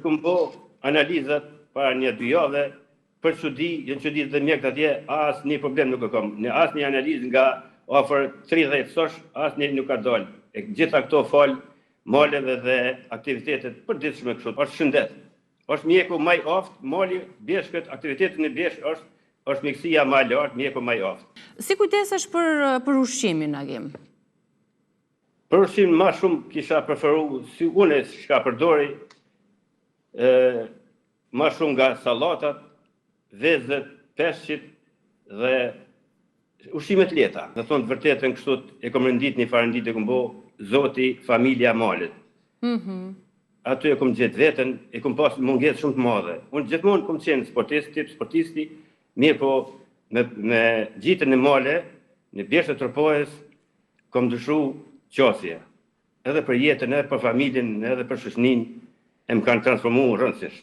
kumë bo analizat para 1-2 javë, për çudi, janë çudi dhe mjekët atje, asë një problem nuk e kam. Në asë një analizë nga afër 30 sosh, asë një nuk ka dalë. E gjitha këto falë, maleve dhe aktivitetet për ditëshme kështu, është shëndet. Është mjeku maj aftë, mali, bjeshkët, aktivitetin e bjeshkë është mjekësia më e lartë, mjeku maj aftë. Si kujdesesh për ushqimin, Agim? Për ushqimin ma shumë kisha preferu, si une shka përdori, ma shumë nga salatat, vezët, peshqit dhe ushqimet leta. Dhe thonë të vërtetën kështu e kom rëndit një farëndit e kom bo zoti, familja, malit. Aty e kom gjithë vetën, e kom pas mungesë shumë të madhe. Unë gjithmonë kom qenë sportisti, mirë po me gjitën e male, në bjeshtë të tërpojës, kom dëshru qasje. Edhe për jetën, edhe për familjen, edhe për shoqërinë, e më kanë transformu rëndësisht.